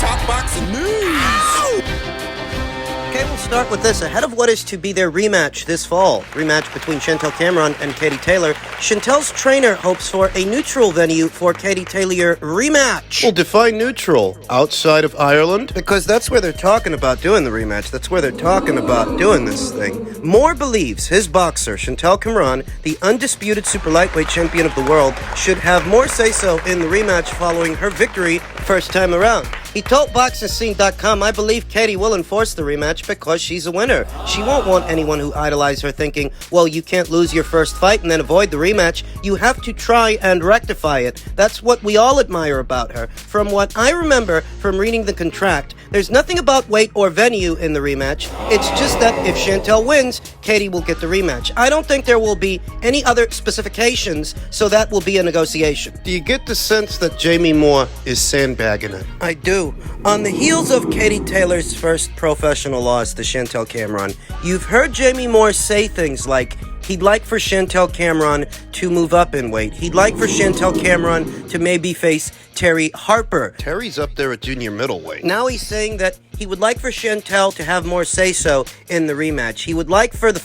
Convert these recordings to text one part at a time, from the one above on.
Talk boxing news. Okay, we'll start with this. Ahead of what is to be their rematch this fall, rematch between Chantel Cameron and Katie Taylor, Chantel's trainer hopes for a neutral venue for Katie Taylor rematch. Well, define neutral. Outside of Ireland? Because that's where they're talking about doing the rematch. That's where they're talking about doing this thing. Moore believes his boxer, Chantel Cameron, the undisputed super lightweight champion of the world, should have more say-so in the rematch following her victory first time around. He told BoxingScene.com, "I believe Katie will enforce the rematch because she's a winner. She won't want anyone who idolizes her thinking, well, you can't lose your first fight and then avoid the rematch. You have to try and rectify it. That's what we all admire about her. From what I remember from reading the contract, there's nothing about weight or venue in the rematch. It's just that if Chantel wins, Katie will get the rematch. I don't think there will be any other specifications, so that will be a negotiation." Do you get the sense that Jamie Moore is sandbagging it? I do. On the heels of Katie Taylor's first professional loss to Chantel Cameron, you've heard Jamie Moore say things like, he'd like for Chantel Cameron to move up in weight. He'd like for Chantel Cameron to maybe face Terry Harper. Terry's up there at junior middleweight. Now he's saying that he would like for Chantel to have more say-so in the rematch. He would like for the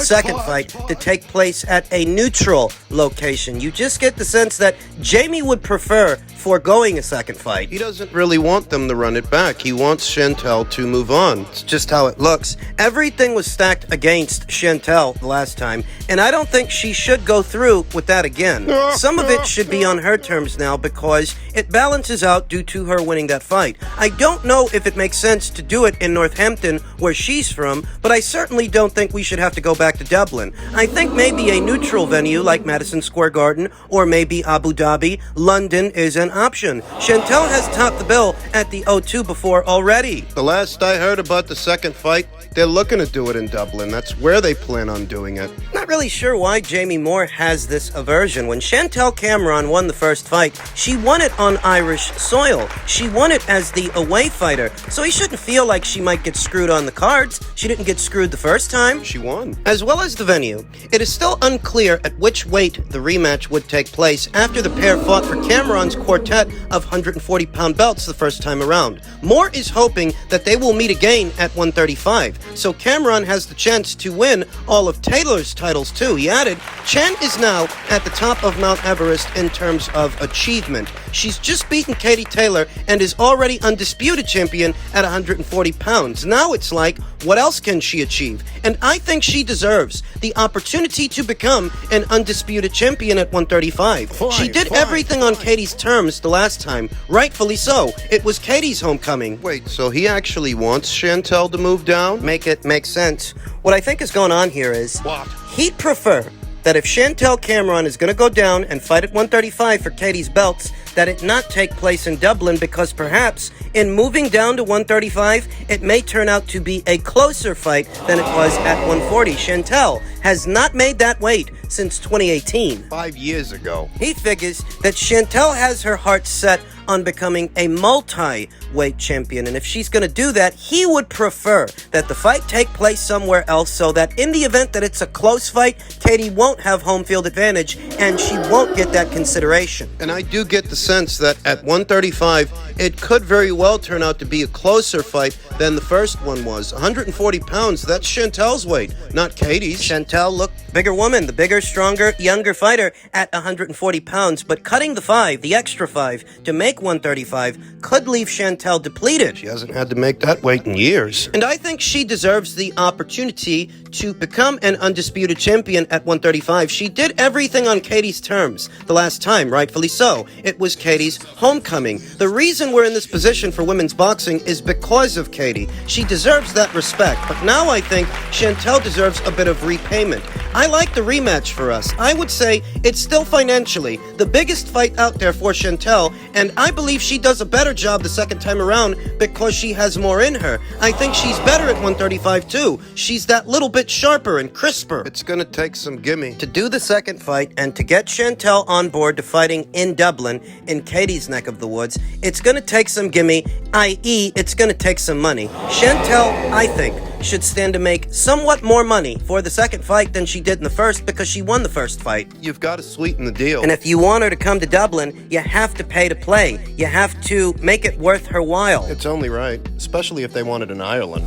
second fight, to take place at a neutral location. You just get the sense that Jamie would prefer foregoing a second fight. He doesn't really want them to run it back. He wants Chantel to move on. It's just how it looks. Everything was stacked against Chantel the last time, and I don't think she should go through with that again. Some of it should be on her terms now because it balances out due to her winning that fight. I don't know if it makes sense to do it in Northampton, where she's from, but I certainly don't think we should have to go back to Dublin. I think maybe a neutral venue like Madison Square Garden or maybe Abu Dhabi, London is an option. Chantel has topped the bill at the O2 before already. The last I heard about the second fight, they're looking to do it in Dublin. That's where they plan on doing it. Not really sure why Jamie Moore has this aversion. When Chantel Cameron won the first fight, she won it on Irish soil. She won it as the away fighter, so he shouldn't feel like she might get screwed on the cards. She didn't get screwed the first time. She won. As well as the venue, it is still unclear at which weight the rematch would take place after the pair fought for Cameron's quartet of 140-pound belts the first time around. Moore is hoping that they will meet again at 135, so Cameron has the chance to win all of Taylor's titles too. He added, Chen is now at the top of Mount Everest in terms of achievement. She's just beaten Katie Taylor and is already undisputed champion at 140 pounds. Now it's like, what else can she achieve? And I think she deserves the opportunity to become an undisputed champion at 135. She did everything on Katie's terms the last time, rightfully so. It was Katie's homecoming. Wait, so he actually wants Chantel to move down? Make it make sense. What I think is going on here is, What? he'd prefer that if Chantel Cameron is going to go down and fight at 135 for Katie's belts, that it not take place in Dublin, because perhaps in moving down to 135, it may turn out to be a closer fight than it was at 140. Chantel has not made that weight since 2018. 5 years ago. He figures that Chantel has her heart set on becoming a multi-weight champion, and if she's going to do that, he would prefer that the fight take place somewhere else, so that in the event that it's a close fight, Katie won't have home field advantage and she won't get that consideration. And I do get the sense that at 135, it could very well turn out to be a closer fight than the first one was. 140 pounds, that's Chantel's weight, not Katie's. Chantel looked bigger woman, the bigger, stronger, younger fighter at 140 pounds, but cutting the extra 5 to make 135 could leave Chantel depleted. She hasn't had to make that weight in years. And I think she deserves the opportunity to become an undisputed champion at 135. She did everything on Katie's terms the last time, rightfully so. It was Katie's homecoming. The reason we're in this position for women's boxing is because of Katie. She deserves that respect, but now I think Chantel deserves a bit of repayment. I like the rematch for us. I would say it's still financially the biggest fight out there for Chantel, and I believe she does a better job the second time around because she has more in her. I think she's better at 135 too. She's that little bit sharper and crisper. It's gonna take some gimme. To do the second fight and to get Chantel on board to fighting in Dublin, in Katie's neck of the woods, it's gonna take some gimme, i.e. it's gonna take some money. Chantel, I think, should stand to make somewhat more money for the second fight than she did in the first because she won the first fight. You've got to sweeten the deal. And if you want her to come to Dublin, you have to pay to play. You have to make it worth her while. It's only right, especially if they want it in Ireland.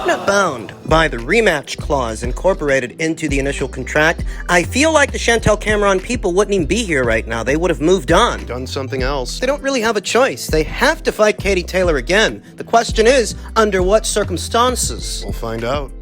Not bound by the rematch clause incorporated into the initial contract, I feel like the Chantel Cameron people wouldn't even be here right now. They would have moved on. Done something else. They don't really have a choice. They have to fight Katie Taylor again. The question is, under what circumstances? We'll find out.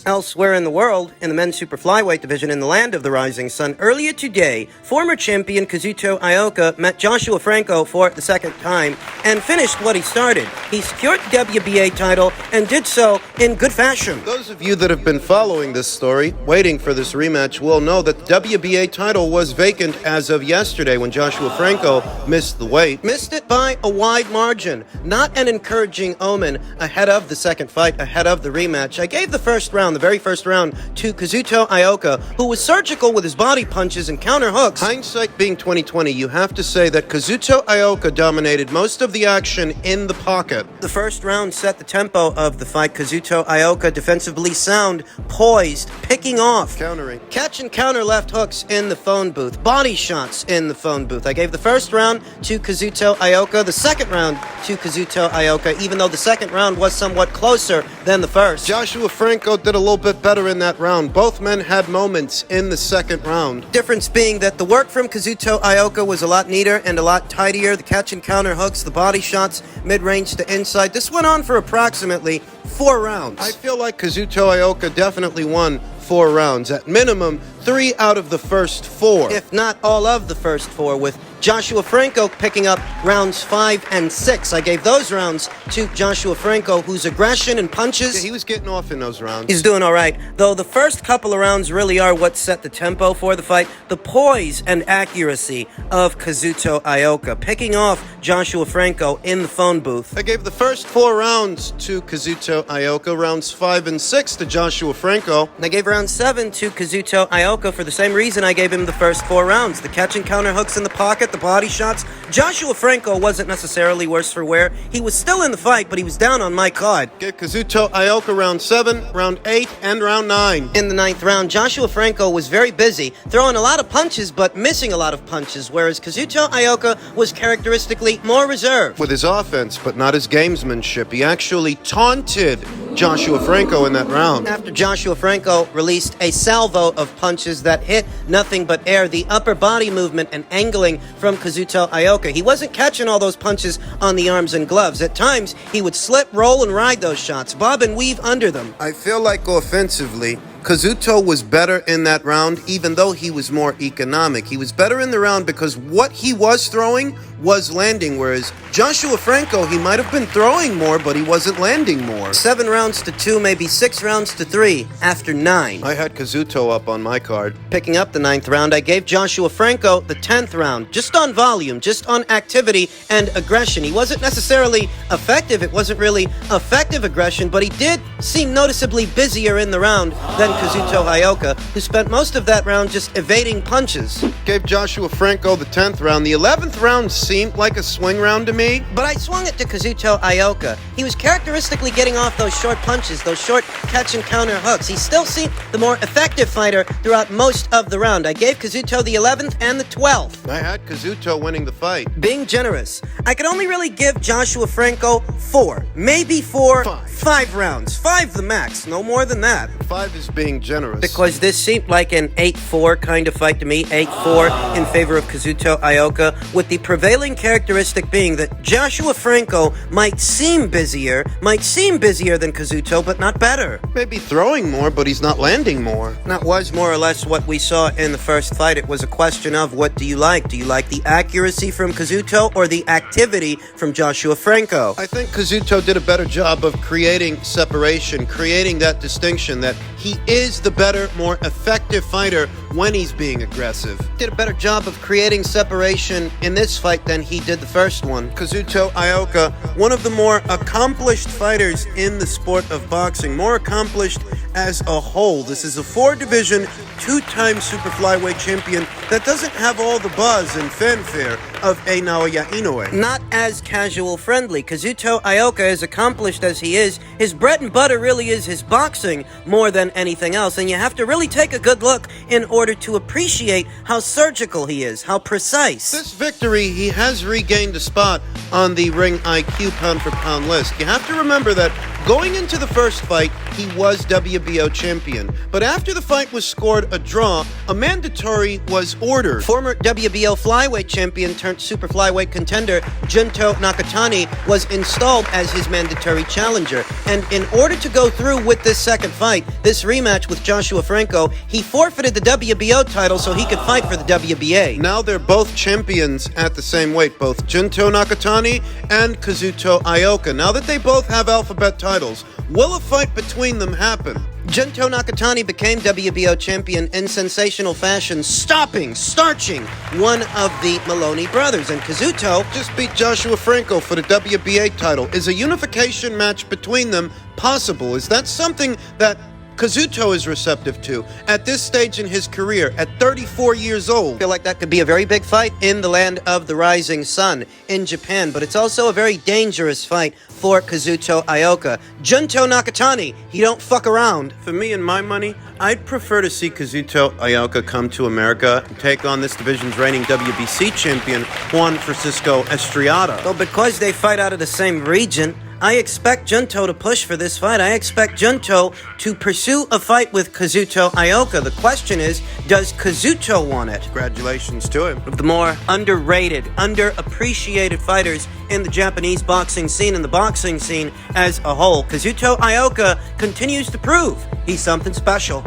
Elsewhere in the world, in the men's super flyweight division in the land of the rising sun, earlier today, former champion Kazuto Ioka met Joshua Franco for the second time and finished what he started. He secured the WBA title and did so in good fashion. Those of you that have been following this story, waiting for this rematch, will know that the WBA title was vacant as of yesterday when Joshua Franco missed the weight. Missed it by a wide margin. Not an encouraging omen ahead of the second fight, ahead of the rematch. I gave the first round, the very first round, to Kazuto Ioka, who was surgical with his body punches and counter hooks. Hindsight being 2020, you have to say that Kazuto Ioka dominated most of the action in the pocket. The first round set the tempo of the fight. Kazuto Ioka defensively sound, poised, picking off, Countering. catch and counter left hooks in the phone booth, body shots in the phone booth. I gave the first round to Kazuto Ioka, the second round to Kazuto Ioka, even though the second round was somewhat closer than the first. Joshua Franco did a little bit better in that round. Both men had moments in the second round. Difference being that the work from Kazuto Ioka was a lot neater and a lot tidier. The catch and counter hooks, the body shots, mid-range to inside. This went on for approximately 4 rounds. I feel like Kazuto Ioka definitely won 4 rounds. At minimum, 3 out of the first 4. If not all of the first 4, with Joshua Franco picking up rounds 5 and 6. I gave those rounds to Joshua Franco, whose aggression and punches... He was getting off in those rounds. He's doing all right, though the first couple of rounds really are what set the tempo for the fight. The poise and accuracy of Kazuto Ioka, picking off Joshua Franco in the phone booth. I gave the first 4 rounds to Kazuto Ioka, rounds 5 and 6 to Joshua Franco. And I gave round 7 to Kazuto Ioka for the same reason I gave him the first 4 rounds. The catch and counter hooks in the pocket, the body shots. Joshua Franco wasn't necessarily worse for wear. He was still in the fight, but he was down on my card. Gave Kazuto Ioka round 7, round 8, and round 9. In the 9th round, Joshua Franco was very busy, throwing a lot of punches, but missing a lot of punches, whereas Kazuto Ioka was characteristically more reserved. With his offense, but not his gamesmanship. He actually taunted Joshua Franco in that round. After Joshua Franco released a salvo of punches that hit nothing but air, the upper body movement and angling from Kazuto Ioka. He wasn't catching all those punches on the arms and gloves. At times, he would slip, roll, and ride those shots, bob and weave under them. I feel like offensively, Kazuto was better in that round, even though he was more economic. He was better in the round because what he was throwing was landing, whereas Joshua Franco, he might have been throwing more, but he wasn't landing more. 7 rounds to 2, maybe 6 rounds to 3 after 9. I had Kazuto up on my card. Picking up the 9th round, I gave Joshua Franco the 10th round, just on volume, just on activity and aggression. He wasn't necessarily effective. It wasn't really effective aggression, but he did seem noticeably busier in the round than Kazuto Ioka, who spent most of that round just evading punches. Gave Joshua Franco the 10th round. The 11th round seemed like a swing round to me. But I swung it to Kazuto Ioka. He was characteristically getting off those short punches, those short catch and counter hooks. He still seemed the more effective fighter throughout most of the round. I gave Kazuto the 11th and the 12th. I had Kazuto winning the fight. Being generous, I could only really give Joshua Franco 4, maybe 4, 5 rounds. 5 the max, no more than that. 5 is being generous. Because this seemed like an 8-4 kind of fight to me, 8-4 in favor of Kazuto Ioka, with the prevailing characteristic being that Joshua Franco might seem busier than Kazuto, but not better. Maybe throwing more, but he's not landing more. That was more or less what we saw in the first fight. It was a question of, what do you like? Do you like the accuracy from Kazuto or the activity from Joshua Franco? I think Kazuto did a better job of creating separation, creating that distinction that he is the better, more effective fighter when he's being aggressive. Did a better job of creating separation in this fight than he did the first one. Kazuto Ioka, one of the more accomplished fighters in the sport of boxing, more accomplished as a whole. This is a 4-division, 2-time super flyweight champion that doesn't have all the buzz and fanfare of a Naoya Inoue. Not as casual friendly. Kazuto Ioka, as accomplished as he is, his bread and butter really is his boxing more than anything else, and you have to really take a good look in order to appreciate how surgical he is, how precise. This victory, he has regained a spot on the Ring IQ pound-for-pound list. You have to remember that going into the first fight, he was WBO champion. But after the fight was scored a draw, a mandatory was ordered. Former WBO flyweight champion turned super flyweight contender Junto Nakatani was installed as his mandatory challenger. And in order to go through with this second fight, this rematch with Joshua Franco, he forfeited the WBO title so he could fight for the WBA. Now they're both champions at the same weight, both Junto Nakatani and Kazuto Ioka. Now that they both have alphabet titles, will a fight between them happen? Junto Nakatani became WBO champion in sensational fashion, starching one of the Maloney brothers. And Kazuto just beat Joshua Franco for the WBA title. Is a unification match between them possible? Is that something that Kazuto is receptive to at this stage in his career, at 34 years old? I feel like that could be a very big fight in the land of the rising sun in Japan, but it's also a very dangerous fight for Kazuto Ioka. Junto Nakatani, he don't fuck around. For me and my money, I'd prefer to see Kazuto Ioka come to America and take on this division's reigning WBC champion, Juan Francisco Estriada. Well, because they fight out of the same region, I expect Junto to push for this fight. I expect Junto to pursue a fight with Kazuto Ioka. The question is, does Kazuto want it? Congratulations to him. Of the more underrated, underappreciated fighters in the Japanese boxing scene and the boxing scene as a whole, Kazuto Ioka continues to prove he's something special.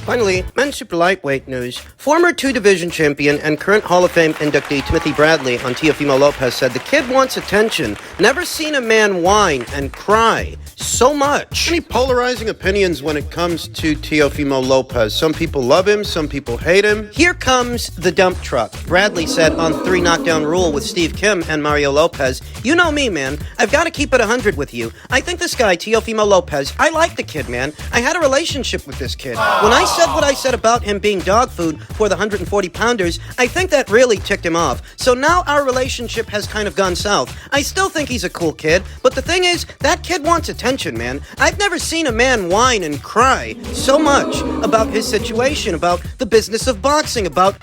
Finally, men's super lightweight news. Former 2-division champion and current Hall of Fame inductee Timothy Bradley on Teofimo Lopez said the kid wants attention. Never seen a man whine and cry so much. Any polarizing opinions when it comes to Teofimo Lopez? Some people love him, some people hate him. Here comes the dump truck. Bradley said on 3 Knockdown Rule with Steve Kim and Mario Lopez, "You know me, man. I've got to keep it 100 with you. I think this guy, Teofimo Lopez, I like the kid, man. I had a relationship with this kid. When I said what I said about him being dog food for the 140-pounders, I think that really ticked him off. So now our relationship has kind of gone south. I still think he's a cool kid, but the thing is, that kid wants attention, man. I've never seen a man whine and cry so much about his situation, about the business of boxing, about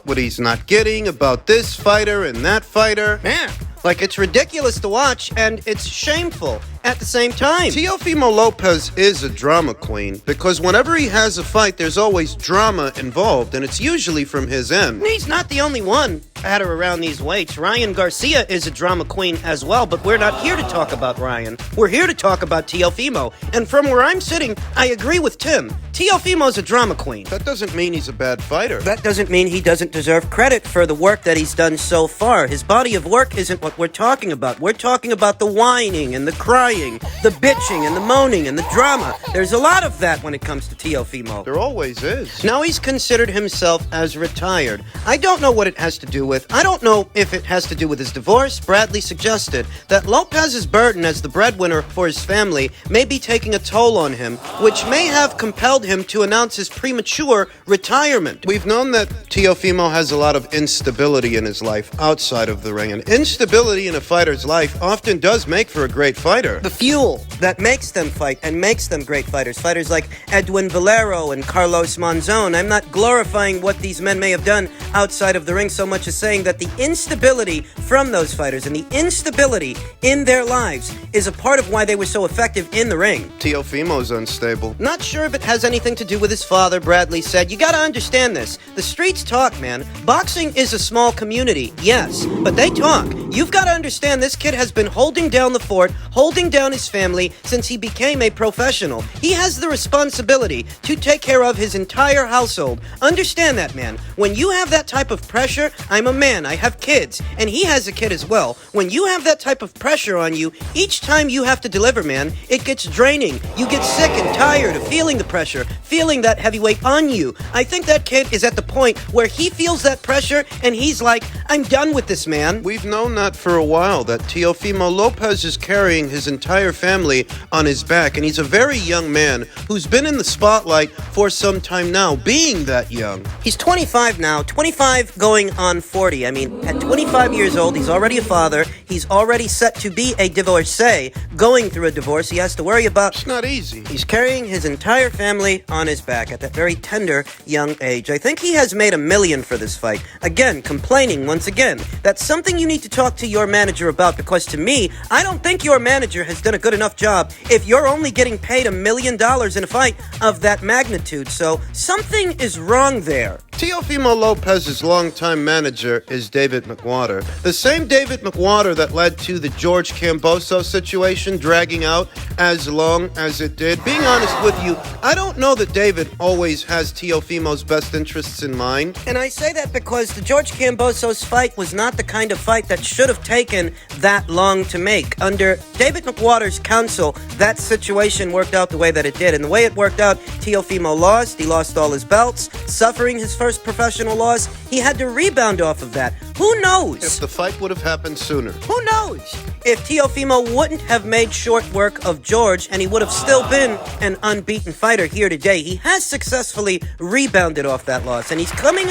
what he's not getting, about this fighter and that fighter. Man, like, it's ridiculous to watch, and it's shameful at the same time. Teofimo Lopez is a drama queen because whenever he has a fight, there's always drama involved, and it's usually from his end. He's not the only one at or around these weights. Ryan Garcia is a drama queen as well, but we're not here to talk about Ryan. We're here to talk about Teofimo. And from where I'm sitting, I agree with Tim. Teofimo's a drama queen. That doesn't mean he's a bad fighter. That doesn't mean he doesn't deserve credit for the work that he's done so far. His body of work isn't what we're talking about. We're talking about the whining and the crying, the bitching and the moaning and the drama. There's a lot of that when it comes to Teofimo. There always is. Now he's considered himself as retired. I don't know what it has to do with. I don't know if it has to do with his divorce. Bradley suggested that Lopez's burden as the breadwinner for his family may be taking a toll on him, which may have compelled him to announce his premature retirement. We've known that Teofimo has a lot of instability in his life outside of the ring, and instability in a fighter's life often does make for a great fighter. The fuel that makes them fight and makes them great fighters. Fighters like Edwin Valero and Carlos Monzon. I'm not glorifying what these men may have done outside of the ring so much as saying that the instability from those fighters and the instability in their lives is a part of why they were so effective in the ring. Teofimo's unstable. Not sure if it has anything to do with his father, Bradley said. You gotta understand this. The streets talk, man. Boxing is a small community, yes, but they talk. You've got to understand this kid has been holding down the fort, holding down his family since he became a professional. He has the responsibility to take care of his entire household. Understand that, man. When you have that type of pressure, I'm a man, I have kids, and he has a kid as well. When you have that type of pressure on you, each time you have to deliver, man, it gets draining. You get sick and tired of feeling the pressure, feeling that heavy weight on you. I think that kid is at the point where he feels that pressure and he's like, I'm done with this, man. We've known that for a while, that Teofimo Lopez is carrying his entire family on his back, and he's a very young man who's been in the spotlight for some time now, being that young. He's 25 now, 25 going on 40. I mean, at 25 years old, he's already a father. He's already set to be a divorcee, going through a divorce he has to worry about. It's not easy. He's carrying his entire family on his back at that very tender young age. I think he has made $1 million for this fight. Again, complaining once again. That's something you need to talk to your manager about, because to me, I don't think your manager has done a good enough job if you're only getting paid $1 million in a fight of that magnitude. So something is wrong there. Teofimo Lopez's longtime manager is David McWater. The same David McWater that led to the George Camboso situation dragging out as long as it did. Being honest with you, I don't know that David always has Teofimo's best interests in mind. And I say that because the George Camboso's fight was not the kind of fight that should have taken that long to make. Under David McWater's counsel, that situation worked out the way that it did. And the way it worked out, Teofimo lost. He lost all his belts, suffering his first professional loss. He had to rebound off of that. Who knows? If the fight would have happened sooner. Who knows? If Teofimo wouldn't have made short work of George and he would have still been an unbeaten fighter here today. He has successfully rebounded off that loss, and he's coming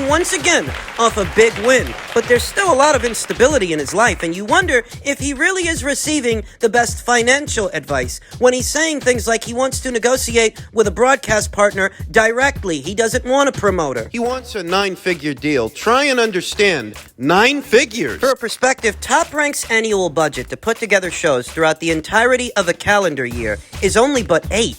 once again off a big win. But there's still a lot of instability in his life, and you wonder if he really is receiving the best financial advice when he's saying things like he wants to negotiate with a broadcast partner directly. He doesn't want a promoter. He wants a 9-figure deal. Try and understand. 9 figures. For a perspective, Top Rank's annual budget to put together shows throughout the entirety of a calendar year is only but 8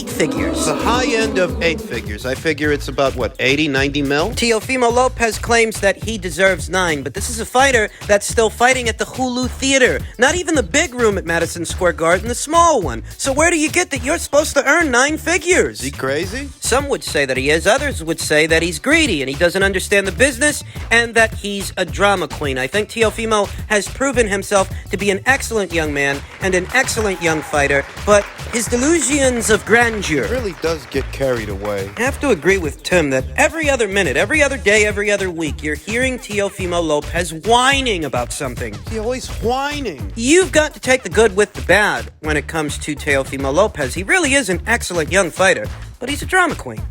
figures. The high end of 8 figures. I figure it's about, 80, 90 mil? Teofimo Lopez claims that he deserves 9, but this is a fighter that's still fighting at the Hulu Theater. Not even the big room at Madison Square Garden, the small one. So where do you get that you're supposed to earn 9 figures? Is he crazy? Some would say that he is. Others would say that he's greedy and he doesn't understand the business and that he's a drama queen. I think Teofimo has proven himself to be an excellent young man and an excellent young fighter, but his delusions of grandeur Really does get carried away. I have to agree with Tim that every other minute, every other day, every other week, you're hearing Teofimo Lopez whining about something. He's always whining. You've got to take the good with the bad when it comes to Teofimo Lopez. He really is an excellent young fighter, but he's a drama queen.